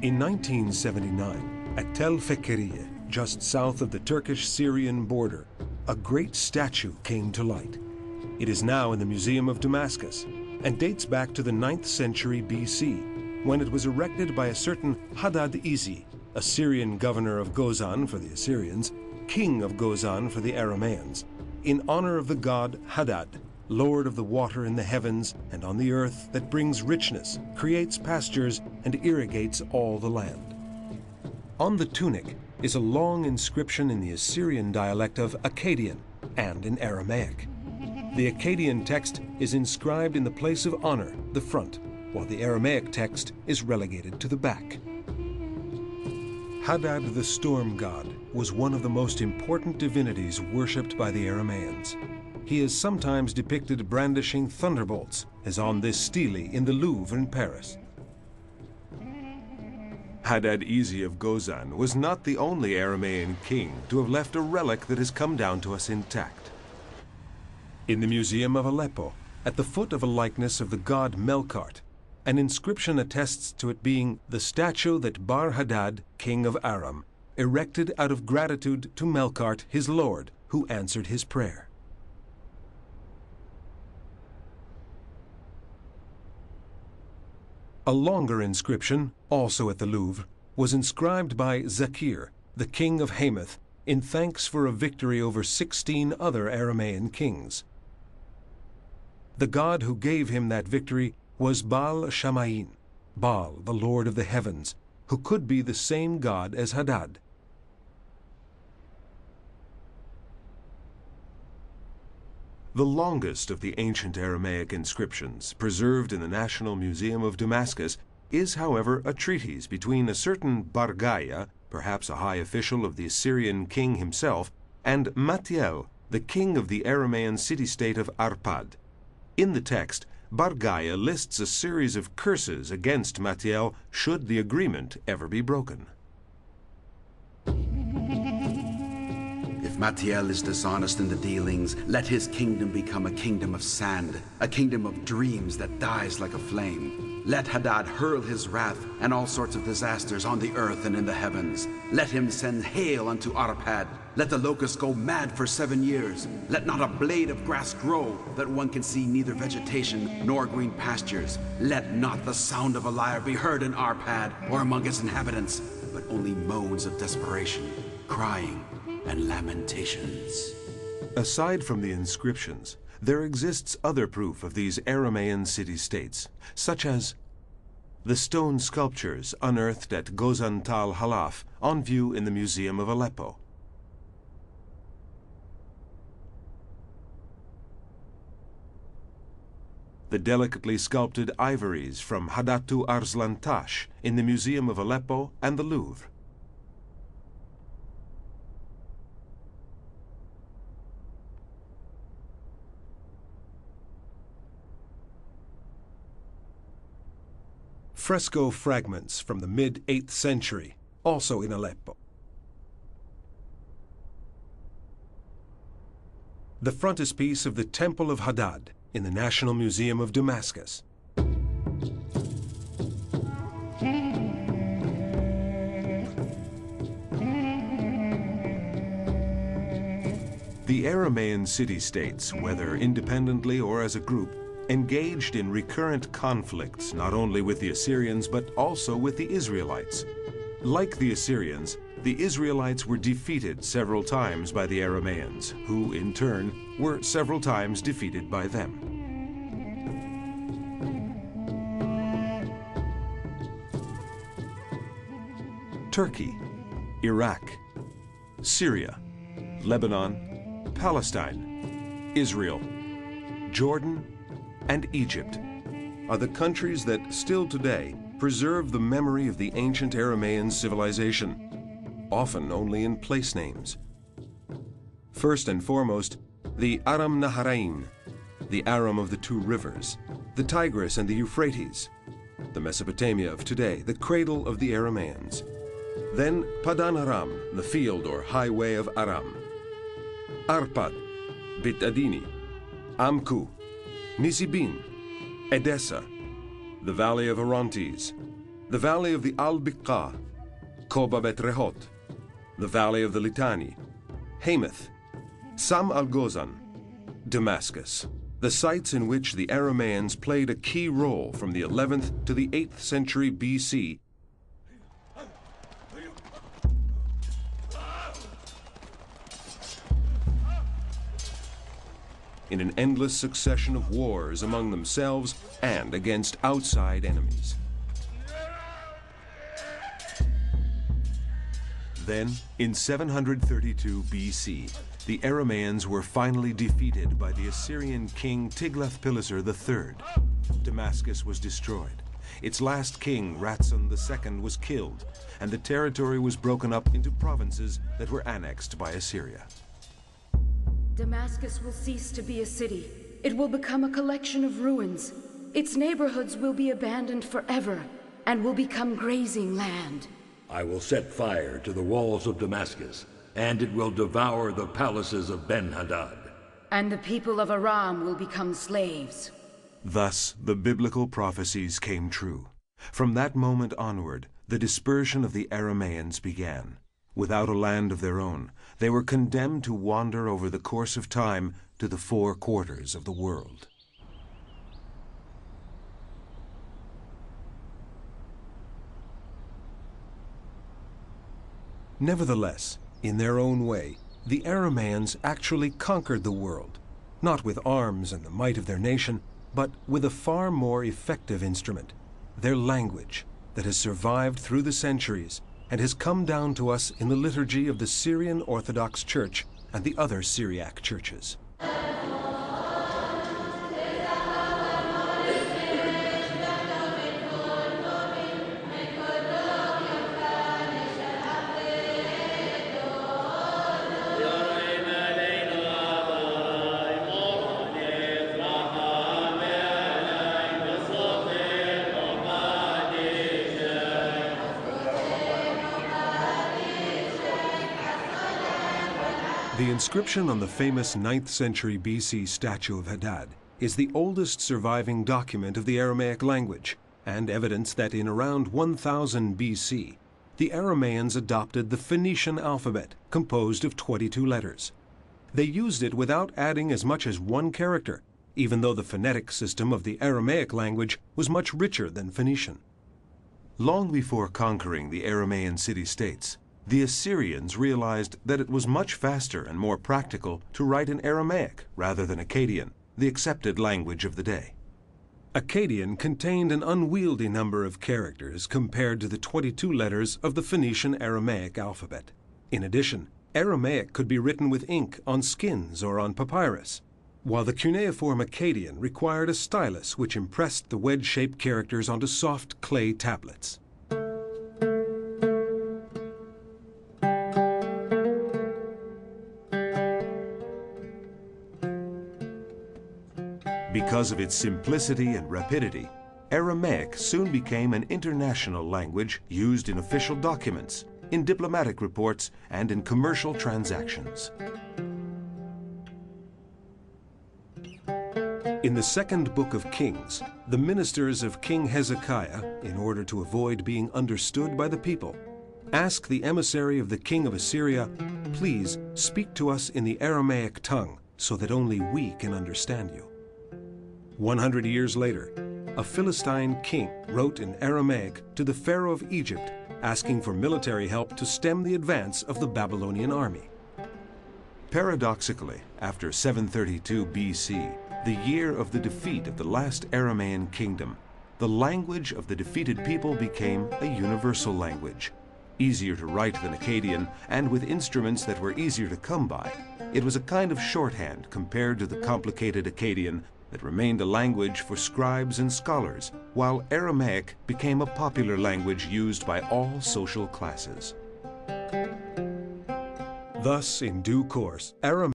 In 1979, at Tel Fekeriye, just south of the Turkish-Syrian border, a great statue came to light. It is now in the Museum of Damascus and dates back to the 9th century BC, when it was erected by a certain Hadad-Izi, a Syrian governor of Gozan for the Assyrians, king of Gozan for the Arameans, in honor of the god Hadad, Lord of the water in the heavens and on the earth, that brings richness, creates pastures, and irrigates all the land. On the tunic is a long inscription in the Assyrian dialect of Akkadian and in Aramaic. The Akkadian text is inscribed in the place of honor, the front, while the Aramaic text is relegated to the back. Hadad, the storm god, was one of the most important divinities worshipped by the Arameans. He is sometimes depicted brandishing thunderbolts, as on this stele in the Louvre in Paris. Hadad-Izi of Gozan was not the only Aramean king to have left a relic that has come down to us intact. In the Museum of Aleppo, at the foot of a likeness of the god Melkart, an inscription attests to it being the statue that Bar-Hadad, king of Aram, erected out of gratitude to Melkart, his lord, who answered his prayer. A longer inscription, also at the Louvre, was inscribed by Zakir, the king of Hamath, in thanks for a victory over 16 other Aramaean kings. The god who gave him that victory was Baal Shamayin, Baal, the lord of the heavens, who could be the same god as Hadad. The longest of the ancient Aramaic inscriptions, preserved in the National Museum of Damascus, is, however, a treatise between a certain Bargaya, perhaps a high official of the Assyrian king himself, and Matiel, the king of the Aramaean city-state of Arpad. In the text, Bargaya lists a series of curses against Matiel should the agreement ever be broken. If Matiel is dishonest in the dealings, let his kingdom become a kingdom of sand, a kingdom of dreams that dies like a flame. Let Hadad hurl his wrath and all sorts of disasters on the earth and in the heavens. Let him send hail unto Arpad. Let the locusts go mad for 7 years. Let not a blade of grass grow, that one can see neither vegetation nor green pastures. Let not the sound of a lyre be heard in Arpad or among its inhabitants, but only moans of desperation, crying, and lamentations. Aside from the inscriptions, there exists other proof of these Aramaean city-states, such as the stone sculptures unearthed at Gozan Tal Halaf, on view in the Museum of Aleppo. The delicately sculpted ivories from Hadatu Arslan Tash in the Museum of Aleppo and the Louvre. Fresco fragments from the mid-8th century, also in Aleppo. The frontispiece of the Temple of Hadad in the National Museum of Damascus. The Aramaean city-states, whether independently or as a group, engaged in recurrent conflicts not only with the Assyrians but also with the Israelites. Like the Assyrians, the Israelites were defeated several times by the Aramaeans, who in turn were several times defeated by them. Turkey, Iraq, Syria, Lebanon, Palestine, Israel, Jordan, and Egypt are the countries that still today preserve the memory of the ancient Aramaean civilization, often only in place names. First and foremost, the Aram Naharain, the Aram of the two rivers, the Tigris and the Euphrates, the Mesopotamia of today, the cradle of the Aramaeans. Then Padan Aram, the field or highway of Aram, Arpad, Bit Adini, Amku, Nisibin, Edessa, the valley of Orontes, the valley of the Al-Biqa, Koba Bet Rehot, the valley of the Litani, Hamath, Sam al-Ghozan, Damascus, the sites in which the Aramaeans played a key role from the 11th to the 8th century BC in an endless succession of wars among themselves and against outside enemies. Then, in 732 BC, the Aramaeans were finally defeated by the Assyrian king Tiglath-Pileser III. Damascus was destroyed. Its last king, Ratson II, was killed, and the territory was broken up into provinces that were annexed by Assyria. Damascus will cease to be a city. It will become a collection of ruins. Its neighborhoods will be abandoned forever and will become grazing land. I will set fire to the walls of Damascus, and it will devour the palaces of Ben-Hadad. And the people of Aram will become slaves. Thus, the biblical prophecies came true. From that moment onward, the dispersion of the Aramaeans began. Without a land of their own, they were condemned to wander over the course of time to the four quarters of the world. Nevertheless, in their own way, the Aramaeans actually conquered the world, not with arms and the might of their nation, but with a far more effective instrument, their language, that has survived through the centuries and has come down to us in the liturgy of the Syrian Orthodox Church and the other Syriac churches. The inscription on the famous 9th century BC statue of Hadad is the oldest surviving document of the Aramaic language, and evidence that in around 1000 BC, the Aramaeans adopted the Phoenician alphabet, composed of 22 letters. They used it without adding as much as one character, even though the phonetic system of the Aramaic language was much richer than Phoenician. Long before conquering the Aramaean city-states, the Assyrians realized that it was much faster and more practical to write in Aramaic rather than Akkadian, the accepted language of the day. Akkadian contained an unwieldy number of characters compared to the 22 letters of the Phoenician Aramaic alphabet. In addition, Aramaic could be written with ink on skins or on papyrus, while the cuneiform Akkadian required a stylus which impressed the wedge-shaped characters onto soft clay tablets. Because of its simplicity and rapidity, Aramaic soon became an international language used in official documents, in diplomatic reports, and in commercial transactions. In the second book of Kings, the ministers of King Hezekiah, in order to avoid being understood by the people, ask the emissary of the king of Assyria, "Please speak to us in the Aramaic tongue, so that only we can understand you." 100 years later, a Philistine king wrote in Aramaic to the Pharaoh of Egypt, asking for military help to stem the advance of the Babylonian army. Paradoxically, after 732 BC, the year of the defeat of the last Aramaean kingdom, the language of the defeated people became a universal language. Easier to write than Akkadian, and with instruments that were easier to come by, it was a kind of shorthand compared to the complicated Akkadian that remained a language for scribes and scholars, while Aramaic became a popular language used by all social classes. Thus, in due course, Aramaic